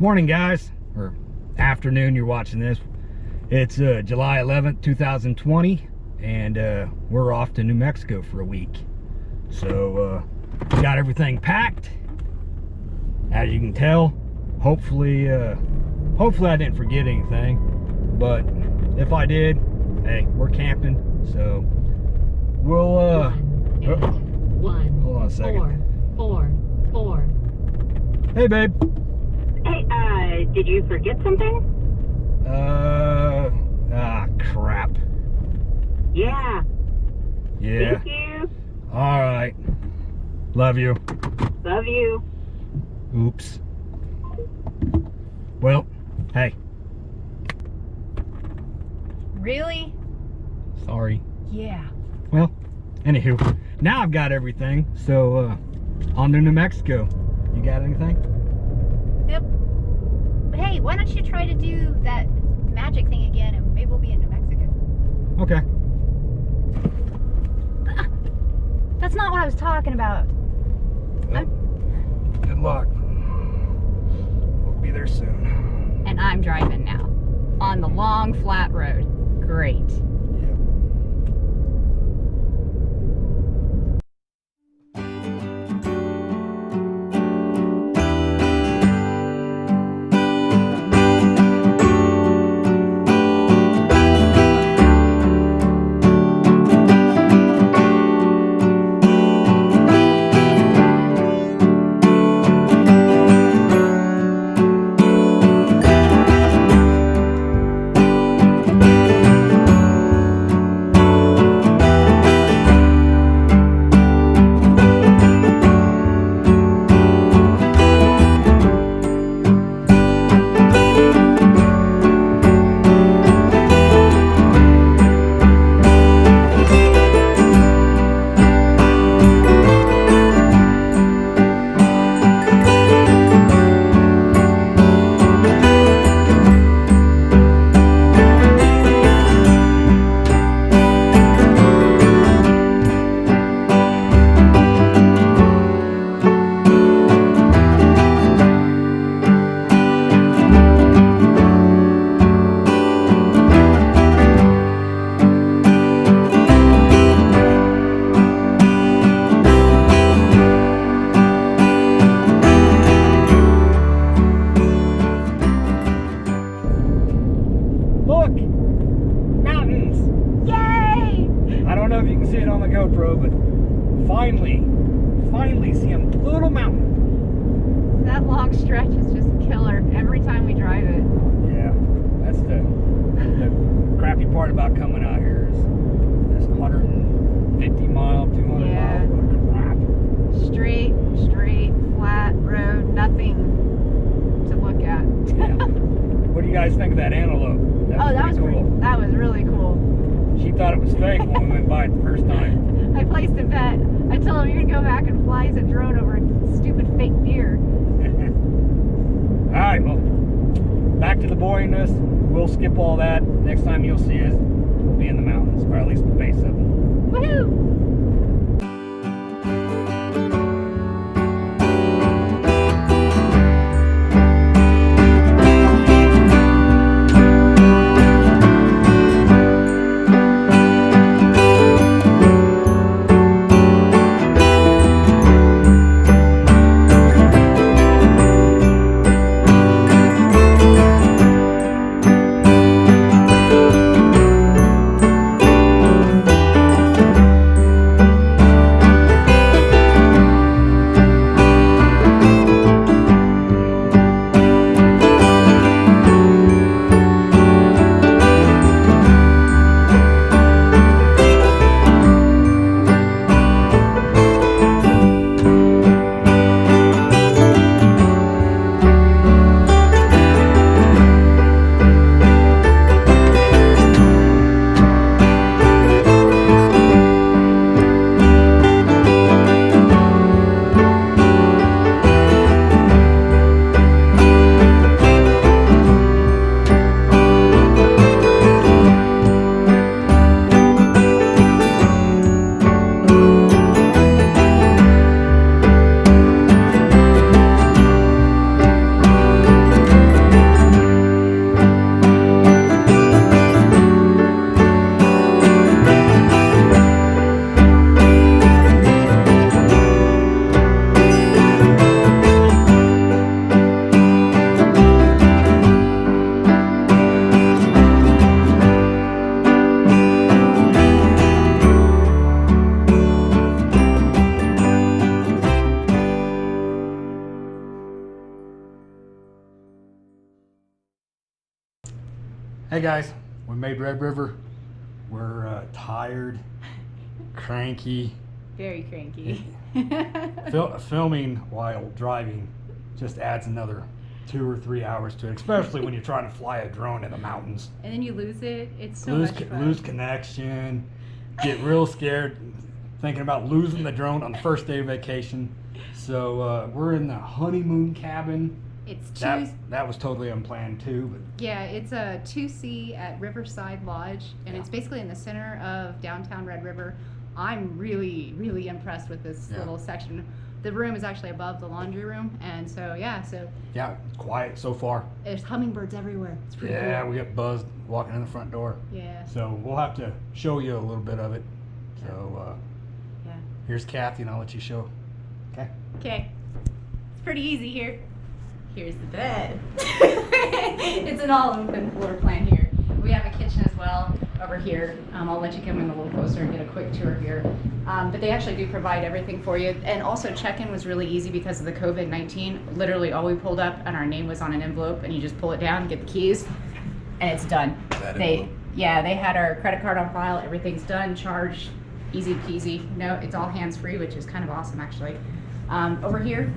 Morning, guys, or afternoon, you're watching this. It's July 11th, 2020, and we're off to New Mexico for a week. So we got everything packed, as you can tell. Hopefully I didn't forget anything, but if I did, hey, we're camping, so we'll hold on a second. Four. Hey, babe. Hey, did you forget something? Crap. Yeah. Yeah. Thank you. All right. Love you. Love you. Oops. Well, hey. Really? Sorry. Yeah. Well, anywho, now I've got everything, so on to New Mexico. You got anything? Yep. Hey, why don't you try to do that magic thing again, and maybe we'll be in New Mexico. Okay. That's not what I was talking about. Well, good luck. We'll be there soon. And I'm driving now on the long flat road. Great. Look! Mountains! Yay! I don't know if you can see it on the GoPro, but finally see a little mountain. That long stretch is just killer every time we drive it. Yeah, that's the crappy part about coming out here is this 150 mile, 200 Yeah. mile road. Crap. Straight, flat road, nothing to look at. Yeah. What do you guys think of that antelope? That was pretty cool. That was really cool. She thought it was fake when we went by it the first time. I placed a bet. I told him you're gonna go back and fly as a drone over a stupid fake deer. Alright, well, back to the boringness. We'll skip all that. Next time you'll see us, we'll be in the mountains, or at least the base of them. Woohoo! Hey guys, we made Red River. We're tired, cranky. Very cranky. Filming while driving just adds another 2 or 3 hours to it, especially when you're trying to fly a drone in the mountains. And then you lose it. It's so much fun. Lose connection, get real scared, thinking about losing the drone on the first day of vacation. So we're in the honeymoon cabin. It's that was totally unplanned too. But yeah, it's a 2C at Riverside Lodge, and it's basically in the center of downtown Red River. I'm really, really impressed with this little section. The room is actually above the laundry room, and so yeah, quiet so far. There's hummingbirds everywhere. It's pretty cool. We got buzzed walking in the front door. Yeah. So we'll have to show you a little bit of it. So here's Kathy, and I'll let you show. Okay. Okay. It's pretty easy here. Here's the bed. It's an all-open floor plan here. We have a kitchen as well over here. I'll let you come in a little closer and get a quick tour here. But they actually do provide everything for you. And also check-in was really easy because of the COVID-19. Literally all we pulled up and our name was on an envelope, and you just pull it down, get the keys, and it's done. They had our credit card on file. Everything's done, charged, easy peasy. No, it's all hands-free, which is kind of awesome actually. Over here,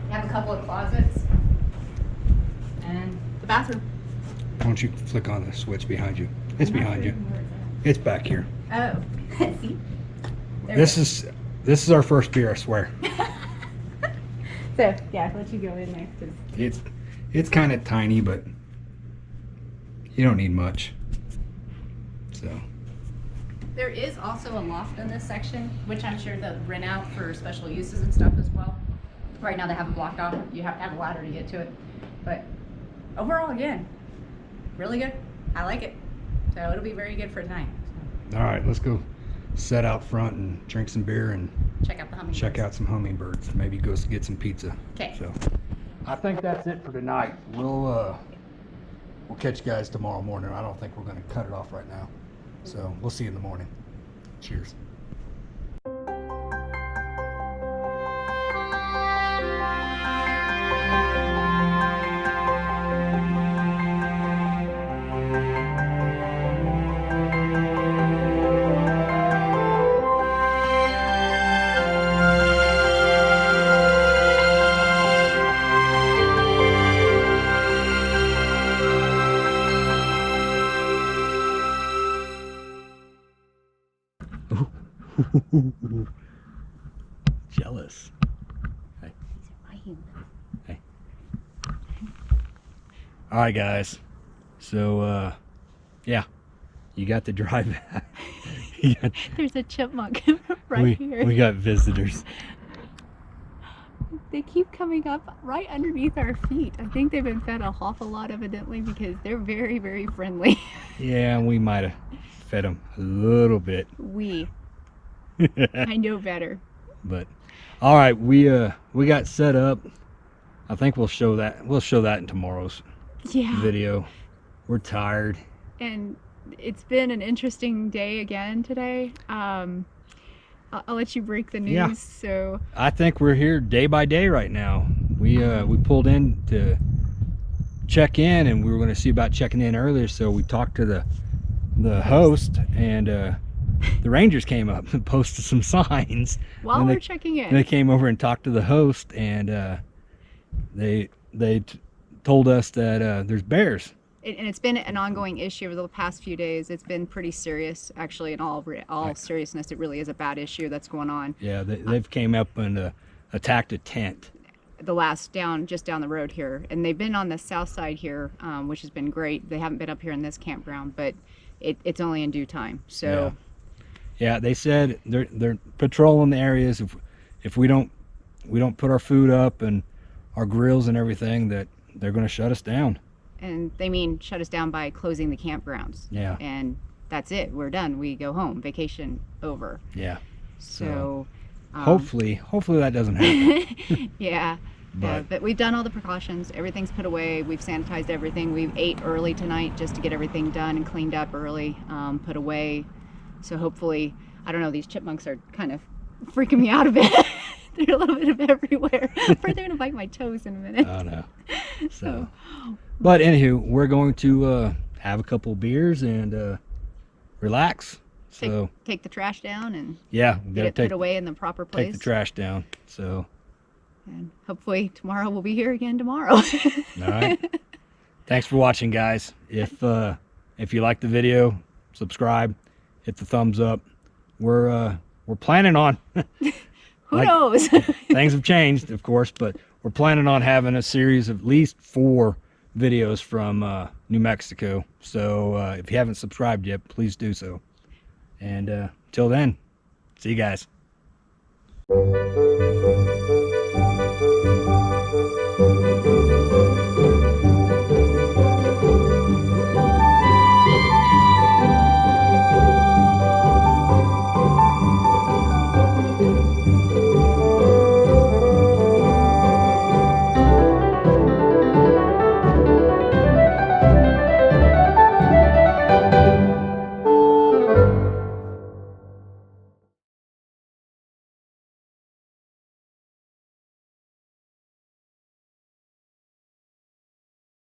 we have a couple of closets and the bathroom. Why don't you flick on the switch behind you? It's behind you. It's back here. Oh, see? This is our first beer, I swear. So yeah, I'll let you go in there. 'Cause it's kind of tiny, but you don't need much. So there is also a loft in this section, which I'm sure they'll rent out for special uses and stuff as well. Right now they have it blocked off. You have to have a ladder to get to it. But overall, again, really good. I like it. So it'll be very good for tonight. So. All right, let's go sit out front and drink some beer and check out the hummingbirds. Check out some hummingbirds. Maybe go get some pizza. Okay. So I think that's it for tonight. We'll catch you guys tomorrow morning. I don't think we're going to cut it off right now. So we'll see you in the morning. Cheers. Jealous. Hey. Hey. All right, guys. So, yeah, you got to drive back. There's a chipmunk right here. We got visitors. They keep coming up right underneath our feet. I think they've been fed an awful lot, evidently, because they're very, very friendly. Yeah, we might have fed them a little bit. I know better. But all right, we got set up. I think we'll show that in tomorrow's video. We're tired, and it's been an interesting day again today. I'll let you break the news. Yeah. So I think we're here day by day right now. We pulled in to check in, and we were going to see about checking in earlier, so we talked to the host, and the Rangers came up and posted some signs while we're checking in. They came over and talked to the host, and they told us that there's bears. And it's been an ongoing issue over the past few days. It's been pretty serious, actually. In all seriousness, it really is a bad issue that's going on. Yeah, they've came up and attacked a tent. Just down the road here, and they've been on the south side here, which has been great. They haven't been up here in this campground, but it's only in due time. So. Yeah, they said they're patrolling the areas. If we don't put our food up and our grills and everything, that they're going to shut us down. And they mean shut us down by closing the campgrounds. Yeah. And that's it. We're done. We go home. Vacation over. Yeah. So hopefully that doesn't happen. Yeah. But we've done all the precautions. Everything's put away. We've sanitized everything. We ate early tonight just to get everything done and cleaned up early, put away. So hopefully, I don't know, these chipmunks are kind of freaking me out a bit. They're a little bit of everywhere. They're going to bite my toes in a minute. Oh no. So, but anywho, we're going to have a couple beers and relax. So take the trash down and yeah, we get gotta it put away in the proper place. Take the trash down. So, and hopefully tomorrow we'll be here again tomorrow. All right. Thanks for watching, guys. If you like the video, subscribe, hit the thumbs up. We're planning on Who knows? Things have changed, of course, but we're planning on having a series of at least 4 videos from New Mexico. So if you haven't subscribed yet, please do so. And till then, see you guys.